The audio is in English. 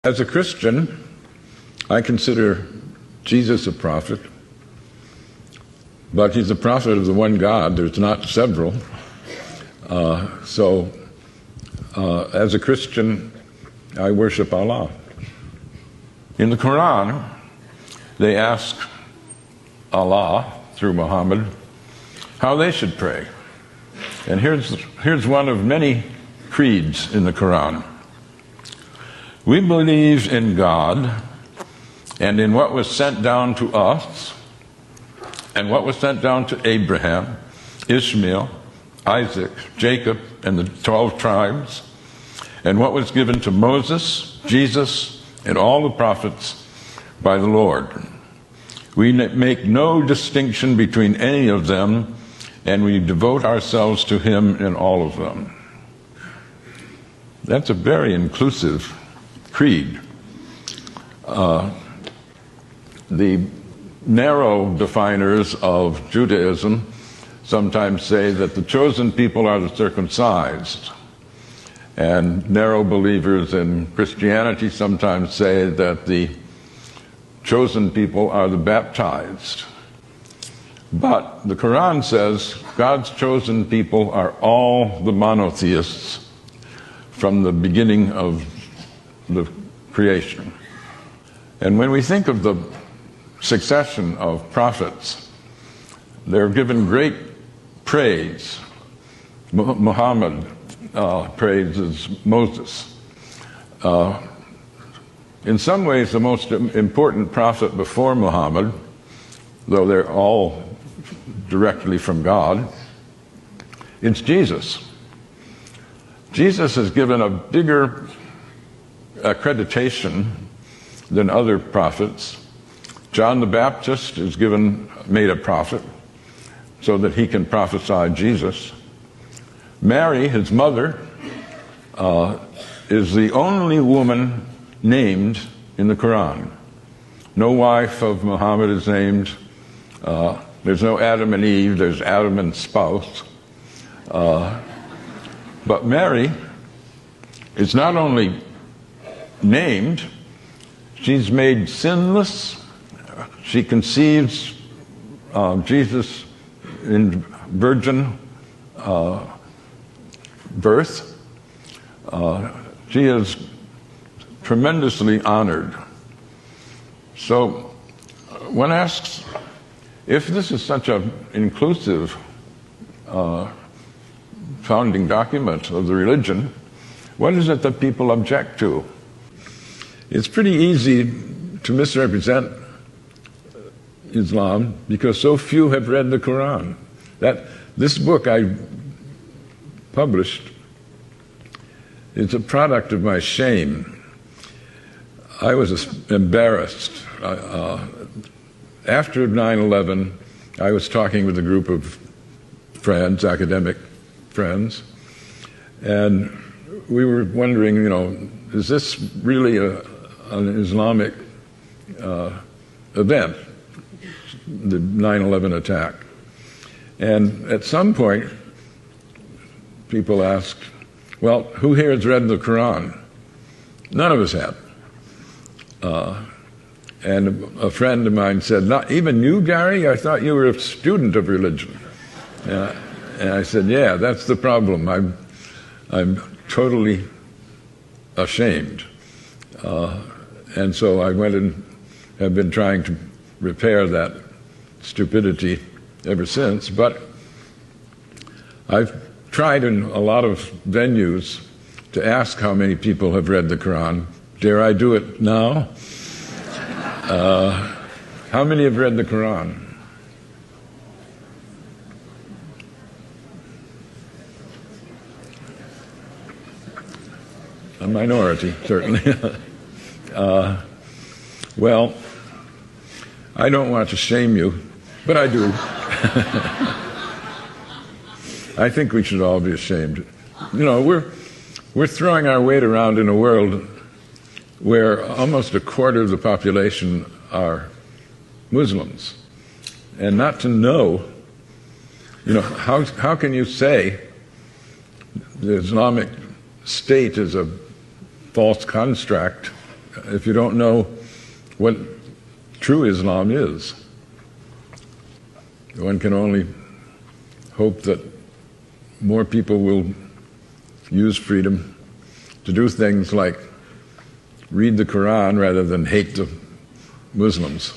As a Christian, I consider Jesus a prophet, but he's a prophet of the one God. There's not several. So as a Christian, I worship Allah. In the Quran, they ask Allah, through Muhammad, how they should pray. And here's one of many creeds in the Quran. We believe in God and in what was sent down to us and what was sent down to Abraham, Ishmael, Isaac, Jacob, and the 12 tribes, and what was given to Moses, Jesus, and all the prophets by the Lord. We make no distinction between any of them, and we devote ourselves to him in all of them. That's a very inclusive creed. The narrow definers of Judaism sometimes say that the chosen people are the circumcised. And narrow believers in Christianity sometimes say that the chosen people are the baptized. But the Quran says God's chosen people are all the monotheists from the beginning of the creation. And when we think of the succession of prophets, they're given great praise. Muhammad praises Moses. In some ways, the most important prophet before Muhammad, though they're all directly from God, it's Jesus. Jesus is given a bigger accreditation than other prophets. John the Baptist is made a prophet so that he can prophesy Jesus. Mary, his mother, is the only woman named in the Quran. No wife of Muhammad is named. There's no Adam and Eve. There's Adam and spouse. But Mary is not only named, she's made sinless. She conceives Jesus in virgin birth. She is tremendously honored. So one asks, if this is such an inclusive founding document of the religion, what is it that people object to? It's pretty easy to misrepresent Islam because so few have read the Quran. This book I published is a product of my shame. I was embarrassed. After 9/11, I was talking with a group of friends, academic friends, and we were wondering, is this really an Islamic event, the 9/11 attack? And at some point, people asked, well, who here has read the Quran? None of us had. And a friend of mine said, not even you, Gary? I thought you were a student of religion. And I said, yeah, that's the problem. I'm totally ashamed. And so I went and have been trying to repair that stupidity ever since. But I've tried in a lot of venues to ask how many people have read the Quran. Dare I do it now? How many have read the Quran? A minority, certainly. Well, I don't want to shame you, but I do. I think we should all be ashamed. We're throwing our weight around in a world where almost a quarter of the population are Muslims. And not to know, how can you say the Islamic State is a false construct if you don't know what true Islam is. One can only hope that more people will use freedom to do things like read the Quran rather than hate the Muslims.